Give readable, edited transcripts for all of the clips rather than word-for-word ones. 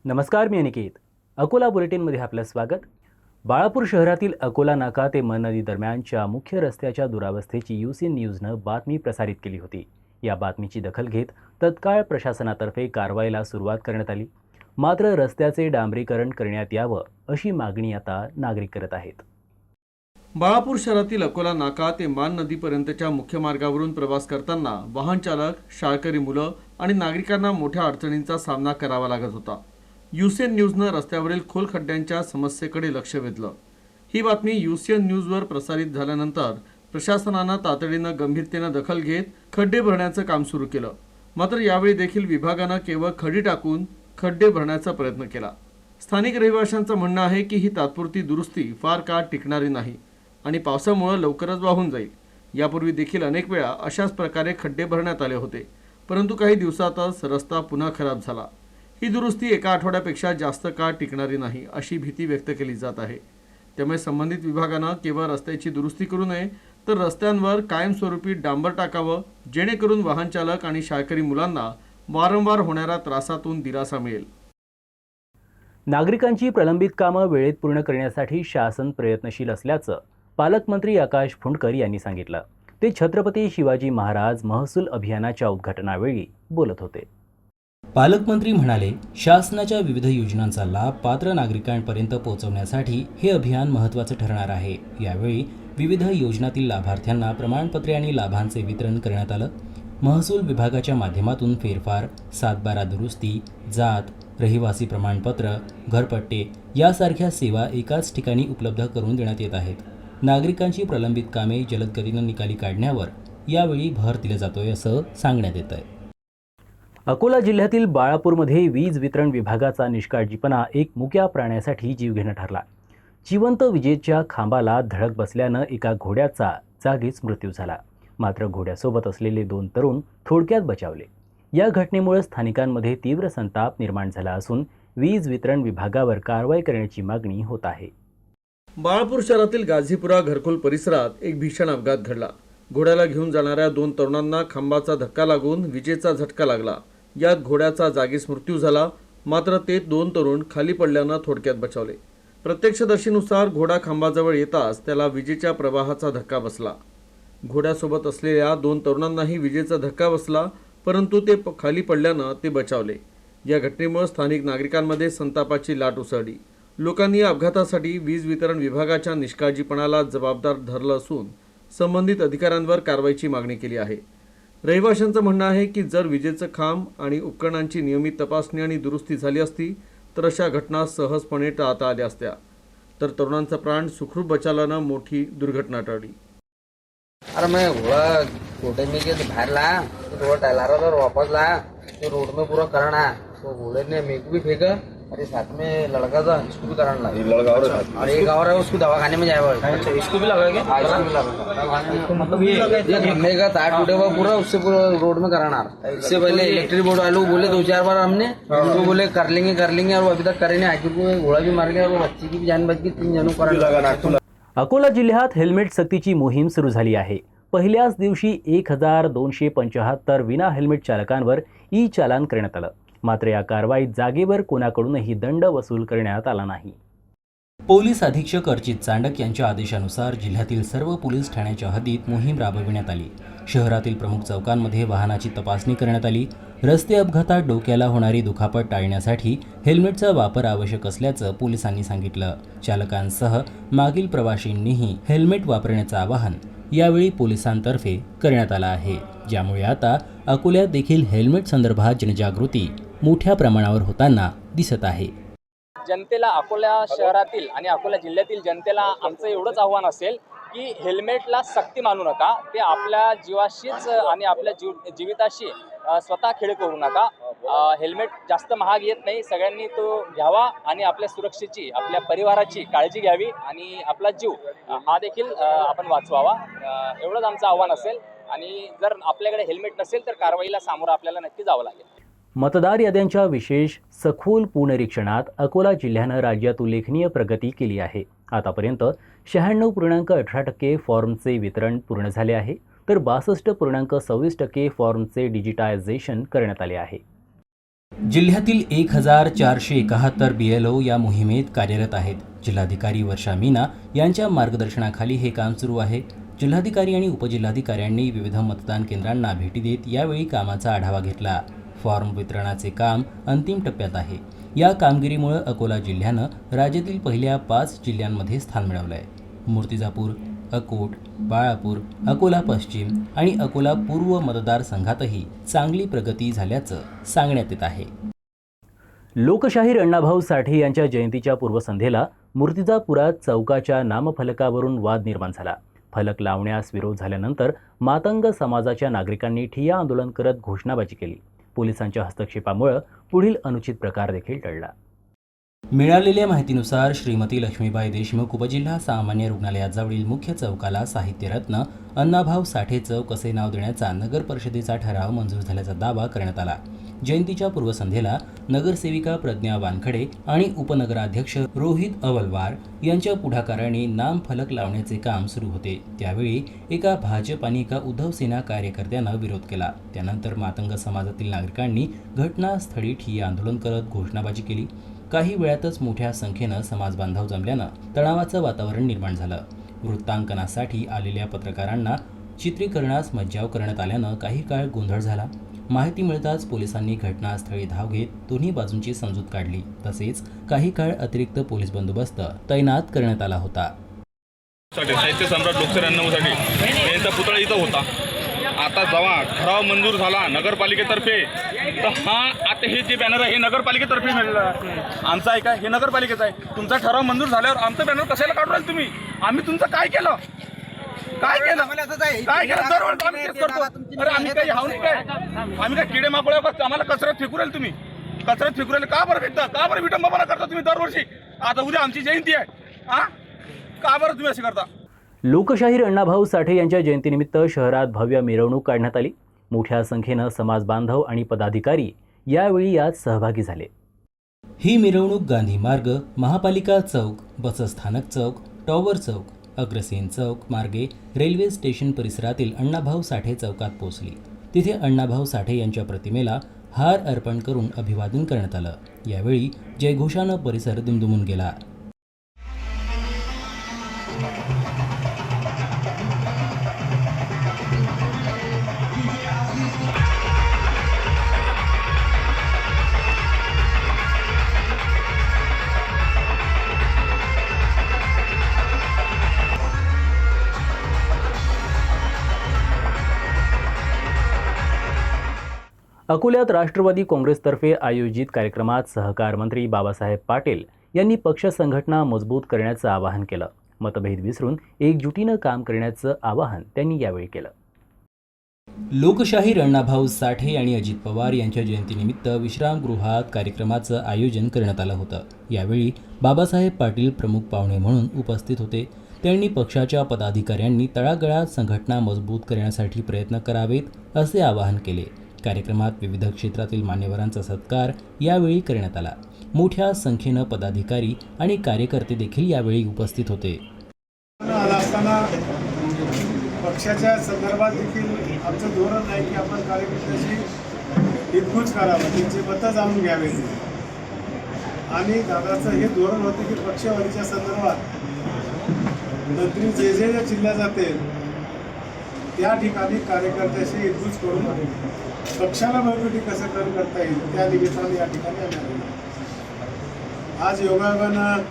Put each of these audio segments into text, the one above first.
नमस्कार, मी अनिकेत. अकोला बुलेटिनमध्ये आपलं स्वागत. बाळापूर शहरातील अकोला नाका ते मन नदी दरम्यानच्या मुख्य रस्त्याच्या दुरावस्थेची UCN न्यूजनं बातमी प्रसारित केली होती. या बातमीची दखल घेत तत्काळ प्रशासनातर्फे कारवाईला सुरुवात करण्यात आली. मात्र रस्त्याचे डांबरीकरण करण्यात यावं अशी मागणी आता नागरिक करत आहेत. बाळापूर शहरातील अकोला नाका ते मान नदीपर्यंतच्या मुख्य मार्गावरून प्रवास करताना वाहन चालक, शाळकरी मुलं आणि नागरिकांना मोठ्या अडचणींचा सामना करावा लागत होता. UCN न्यूजनं रस्त्यावरील खोल खड्ड्यांच्या समस्येकडे लक्ष वेधलं. ही बातमी UCN न्यूजवर प्रसारित झाल्यानंतर प्रशासनानं तातडीनं गंभीरतेनं दखल घेत खड्डे भरण्याचं काम सुरू केलं. मात्र यावेळी देखील विभागानं केवळ खडी टाकून खड्डे भरण्याचा प्रयत्न केला. स्थानिक रहिवाशांचं म्हणणं आहे की ही तात्पुरती दुरुस्ती फार काळ टिकणारी नाही आणि पावसामुळे लवकरच वाहून जाईल. यापूर्वी देखील अनेक वेळा अशाच प्रकारे खड्डे भरण्यात आले होते, परंतु काही दिवसातच रस्ता पुन्हा खराब झाला. ही दुरुस्ती एका आठवड्यापेक्षा जास्त काळ टिकणारी नाही अशी भीती व्यक्त केली जात आहे. त्यामुळे संबंधित विभागानं केवळ रस्त्याची दुरुस्ती करू नये, तर रस्त्यांवर कायमस्वरूपी डांबर टाकावं, जेणेकरून वाहन चालक आणि शाळकरी मुलांना वारंवार होणाऱ्या त्रासातून दिलासा मिळेल. नागरिकांची प्रलंबित कामं वेळेत पूर्ण करण्यासाठी शासन प्रयत्नशील असल्याचं पालकमंत्री आकाश फुंडकर यांनी सांगितलं. ते छत्रपती शिवाजी महाराज महसूल अभियानाच्या उद्घाटनावेळी बोलत होते. पालकमंत्री म्हणाले, शासनाच्या विविध योजनांचा लाभ पात्र नागरिकांपर्यंत पोहोचवण्यासाठी हे अभियान महत्त्वाचं ठरणार आहे. यावेळी विविध योजनातील लाभार्थ्यांना प्रमाणपत्रे आणि लाभांचे वितरण करण्यात आलं. महसूल विभागाच्या माध्यमातून फेरफार, 7/12 दुरुस्ती, जात, रहिवासी प्रमाणपत्र, घरपट्टे यासारख्या सेवा एकाच ठिकाणी उपलब्ध करून देण्यात येत आहेत. नागरिकांची प्रलंबित कामे जलद गतीनं निकाली काढण्यावर यावेळी भर दिला जातोय असं सांगण्यात येत आहे. अकोला जिल्ह्यातील बाळापूरमध्ये वीज वितरण विभागाचा निष्काळजीपणा एक मुक्या प्राण्यासाठी जीवघेणा ठरला. जिवंत विजेच्या खांबाला धडक बसल्यानं एका घोड्याचा जागीच मृत्यू झाला. मात्र घोड्यासोबत असलेले 2 तरुण थोडक्यात बचावले. या घटनेमुळे स्थानिकांमध्ये तीव्र संताप निर्माण झाला असून वीज वितरण विभागावर कारवाई करण्याची मागणी होत आहे. बाळापूर शहरातील गाझीपुरा घरकुल परिसरात एक भीषण अपघात घडला. घोड्याला घेऊन जाणाऱ्या 2 तरुणांना खांबाचा धक्का लागून विजेचा झटका लागला. यात घोड्याचा जागीच मृत्यू झाला. मात्र ते 2 तरुण खाली पडल्यानं थोडक्यात बचावले. प्रत्यक्षदर्शीनुसार घोडा खांबाजवळ येताच त्याला विजेच्या प्रवाहाचा धक्का बसला. घोड्यासोबत असलेल्या 2 तरुणांनाही विजेचा धक्का बसला, परंतु ते खाली पडल्यानं ते बचावले. या घटनेमुळे स्थानिक नागरिकांमध्ये संतापाची लाट उसळली. लोकांनी या अपघातासाठी वीज वितरण विभागाच्या निष्काळजीपणाला जबाबदार धरलं असून संबंधित अधिकाऱ्यांवर कारवाईची मागणी केली आहे. रहिवाशांचं म्हणणं आहे की जर विजेचं खांब आणि उपकरणांची नियमित तपासणी आणि दुरुस्ती झाली असती तर अशा घटना सहजपणे टाळता आल्या असत्या. तर तरुणांचा प्राण सुखरूप बचावल्यानं मोठी दुर्घटना टळली. अरे मैं घोड़े में के बाहर ला तो थोड़ा टहला रहा था और वापस ला तो रोड में पूरा करना तो घोड़े ने मेरे को भी फेंका और साथ में लड़का था इसको भी करना लगा और एक और है उसको दवाखाने में जाएगा. अच्छा इसको भी लगा क्या? इसको भी लगा. मतलब ये खंभे का तार टूटे हुआ पूरा उससे पूरा रोड में कराना. इससे पहले इलेक्ट्रिक बोर्ड वालों को बोले 2-4 बार हमने, उनको बोले कर लेंगे और अभी तक करे नहीं. आखिर को घोड़ा भी मार गया और बच्ची की भी जान बच गई. 3 जनों को लगा. अकोला जिल्ह्यात हेल्मेट सक्तीची मोहीम सुरू झाली आहे. पहिल्याच दिवशी 1275 विना हेल्मेट चालकांवर ई-चालान करण्यात आलं. मात्र या कारवाईत जागेवर कोणाकडूनही दंड वसूल करण्यात आला नाही. पोलीस अधीक्षक अर्चित चांडक यांच्या आदेशानुसार जिल्ह्यातील सर्व पोलीस ठाण्याच्या हद्दीत मोहीम राबविण्यात आली. शहरातील प्रमुख चौकांमध्ये वाहनाची तपासणी करण्यात आली. रस्ते अपघातात डोक्याला होणारी दुखापत टाळण्यासाठी हेल्मेटचा वापर आवश्यक असल्याचं पोलिसांनी सांगितलं. चालकांसह मागील प्रवाशांनीही हेल्मेट वापरण्याचं आवाहन यावेळी पोलिसांतर्फे करण्यात आलं आहे. ज्यामुळे आता अकोल्यात देखील हेल्मेट संदर्भात जनजागृती मोठ्या प्रमाणावर होताना दिसत आहे. जनतेला, अकोला शहरातील आणि अकोला जिल्ह्यातील जनतेला आमचं एवढंच आव्हान असेल की हेल्मेटला सक्ती मानू नका. ते आपल्या जीवाशीच आणि आपल्या जीविताशी स्वतः खेळ करू नका. हेल्मेट जास्त महाग येत नाही. सगळ्यांनी तो घ्यावा आणि आपल्या सुरक्षेची, आपल्या परिवाराची काळजी घ्यावी आणि आपला जीव हा देखील आपण वाचवावा. एवढंच आमचं आव्हान असेल. आणि जर आपल्याकडे हेल्मेट नसेल तर कारवाईला सामोरं आपल्याला नक्की जावं लागेल. मतदार याद्यांच्या विशेष सखोल पुनरीक्षणात अकोला जिल्ह्यानं राज्यात उल्लेखनीय प्रगती केली आहे. आतापर्यंत 96.18% फॉर्मचे वितरण पूर्ण झाले आहे, तर 62.26% फॉर्मचे डिजिटायझेशन करण्यात आले आहे. जिल्ह्यातील 1471 BLO या मोहिमेत कार्यरत आहेत. जिल्हाधिकारी वर्षा मीना यांच्या मार्गदर्शनाखाली हे काम सुरू आहे. जिल्हाधिकारी आणि उपजिल्हाधिकाऱ्यांनी विविध मतदान केंद्रांना भेटी देत यावेळी कामाचा आढावा घेतला. फॉर्म वितरणाचे काम अंतिम टप्प्यात आहे. या कामगिरीमुळे अकोला जिल्ह्यानं राज्यातील पहिल्या 5 जिल्ह्यांमध्ये स्थान मिळवलं आहे. मूर्तिजापूर, अकोट, बाळापूर, अकोला पश्चिम आणि अकोला पूर्व मतदारसंघातही चांगली प्रगती झाल्याचं सांगण्यात येत आहे. लोकशाहीर अण्णाभाऊ साठे यांच्या जयंतीच्या पूर्वसंध्येला मूर्तिजापुरात चौकाच्या नामफलकावरून वाद निर्माण झाला. फलक लावण्यास विरोध झाल्यानंतर मातंग समाजाच्या नागरिकांनी ठिय्या आंदोलन करत घोषणाबाजी केली. पोलिसांच्या हस्तक्षेपामुळे पुढील अनुचित प्रकार देखील टळला. मिळालेल्या माहितीनुसार श्रीमती लक्ष्मीबाई देशमुख उपजिल्हा सामान्य रुग्णालयाजवळील मुख्य चौकाला साहित्यरत्न अण्णाभाऊ साठे चौक असे नाव देण्याचा नगर परिषदेचा ठराव मंजूर झाल्याचा दावा करण्यात आला. जयंतीच्या पूर्वसंध्येला नगरसेविका प्रज्ञा वानखडे आणि उपनगराध्यक्ष रोहित अवलवार यांच्या पुढाकाराने नामफलक लावण्याचे काम सुरू होते. त्यावेळी एका भाजप आणि एका उद्धव सेना कार्यकर्त्यानं विरोध केला. त्यानंतर मातंग समाजातील नागरिकांनी घटनास्थळी ठिय्या आंदोलन करत घोषणाबाजी केली. काही वेळातच मोठ्या संख्येनं समाजबांधव जमल्यानं तणावाचं वातावरण निर्माण झालं. वृत्तांकनासाठी आलेल्या पत्रकारांना चित्रीकरणास मज्जाव करण्यात आल्यानं काही काळ गोंधळ झाला. माहिती मिळताच पोलिसांनी घटनास्थळी धाव घेत दोन्ही बाजूंची समजूत काढली. तसेच काही काळ अतिरिक्त पोलीस बंदोबस्त तैनात करण्यात आला होता. साहित्य सम्राट डॉक्टर अण्णाभाऊ यांचा पुतळा इथं होता. आता जेव्हा ठराव मंजूर झाला नगरपालिकेतर्फे, तर आता हे जे बॅनर आहे हे नगरपालिकेतर्फे मिळालं. आमचं आहे काय? हे नगरपालिकेचं आहे. तुमचा ठराव मंजूर झाल्यावर आमचं बॅनर कशाला काढून राहिले तुम्ही? आम्ही तुमचं काय केलं? काय केलं? काय केलं? दरवेळेस आम्ही तेच करतो. अरे आम्ही काही हाव नाही काय? आम्ही काय किडे माकोळ्या बघतो? आम्हाला कचऱ्यात फेकू राहिले तुम्ही. कचऱ्यात फेकू राहिले का बरं फेकता? का बरं विटंबना करता तुम्ही दरवर्षी? आता उद्या आमची जयंती आहे, का बरं तुम्ही असे करता? लोकशाहीर अण्णाभाऊ साठे यांच्या जयंतीनिमित्त शहरात भव्य मिरवणूक काढण्यात आली. मोठ्या संख्येनं समाज बांधव आणि पदाधिकारी यावेळी यात सहभागी झाले. ही मिरवणूक गांधी मार्ग, महापालिका चौक, बसस्थानक चौक, टॉवर चौक, अग्रसेन चौक मार्गे रेल्वे स्टेशन परिसरातील अण्णाभाऊ साठे चौकात पोहोचली. तिथे अण्णाभाऊ साठे यांच्या प्रतिमेला हार अर्पण करून अभिवादन करण्यात आलं. यावेळी जयघोषानं परिसर दुमदुमून गेला. अकोल्यात राष्ट्रवादी काँग्रेसतर्फे आयोजित कार्यक्रमात सहकार मंत्री बाबासाहेब पाटील यांनी पक्ष संघटना मजबूत करण्याचं आवाहन केलं. मतभेद विसरून एकजुटीनं काम करण्याचं आवाहन त्यांनी यावेळी केलं. लोकशाहीर अण्णाभाऊ साठे आणि अजित पवार यांच्या जयंतीनिमित्त विश्रामगृहात कार्यक्रमाचं आयोजन करण्यात आलं होतं. यावेळी बाबासाहेब पाटील प्रमुख पाहुणे म्हणून उपस्थित होते. त्यांनी पक्षाच्या पदाधिकाऱ्यांनी तळागाळात संघटना मजबूत करण्यासाठी प्रयत्न करावेत असे आवाहन केले. कार्यक्रमात विविध क्षेत्रातील मान्यवरांचा सत्कार यावेळी करण्यात आला. मोठ्या संख्येनं पदाधिकारी आणि कार्यकर्ते देखील यावेळी उपस्थित होते. असताना पक्षाच्या संदर्भात देखील आमचं धोरण आहे की आपण कार्यकर्त्याशी हितगुज करावं, त्यांची मतं जाणून घ्यावी. आणि दादाचं हे धोरण होतं की पक्षवाढीच्या संदर्भात मंत्री जे जे जिल्ह्यात जातील त्या ठिकाणी कार्यकर्त्याशी हितगुज करून पक्षाला बळकटी कसं करता येईल त्या निमित्ताने या ठिकाणी आम्ही आज योगायोगानं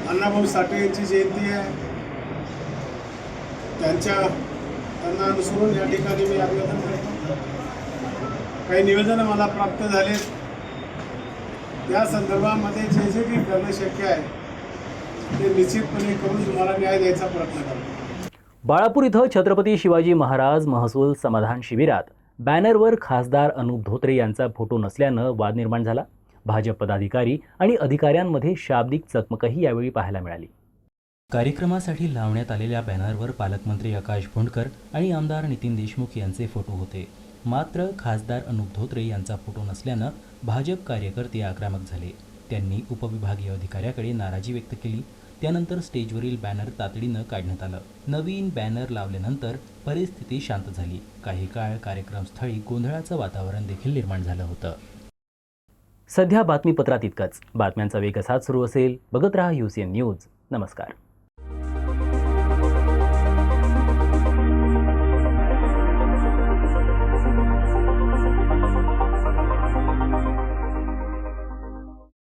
अण्णाभाऊ साठे यांची जयंती आहे. त्यांना अनुसरून या ठिकाणी मी अभिवादन करतो. काही निवेदनं मला प्राप्त झाले, त्या संदर्भामध्ये जे जे काही करणं शक्य आहे ते निश्चितपणे करून तुम्हाला न्याय द्यायचा प्रयत्न करतो. बाळापूर इथं छत्रपती शिवाजी महाराज महसूल समाधान शिबिरात बॅनरवर खासदार अनुप धोत्रे यांचा फोटो नसल्यानं वाद निर्माण झाला. भाजप पदाधिकारी आणि अधिकाऱ्यांमध्ये शाब्दिक चकमकही यावेळी पाहायला मिळाली. कार्यक्रमासाठी लावण्यात आलेल्या बॅनरवर पालकमंत्री आकाश भोंडकर आणि आमदार नितीन देशमुख यांचे फोटो होते. मात्र खासदार अनुप धोत्रे यांचा फोटो नसल्यानं भाजप कार्यकर्ते आक्रमक झाले. त्यांनी उपविभागीय अधिकाऱ्याकडे नाराजी व्यक्त केली. त्यानंतर स्टेजवरील बॅनर तातडीनं काढण्यात आलं. नवीन बॅनर लावल्यानंतर परिस्थिती शांत झाली. काही काळ कार्यक्रमस्थळी गोंधळाचं वातावरण देखील निर्माण झालं होतं. सध्या बातमीपत्रात इतकंच. बातम्यांचा वेग असाच सुरू असेल. बघत रहा UCN न्यूज. नमस्कार.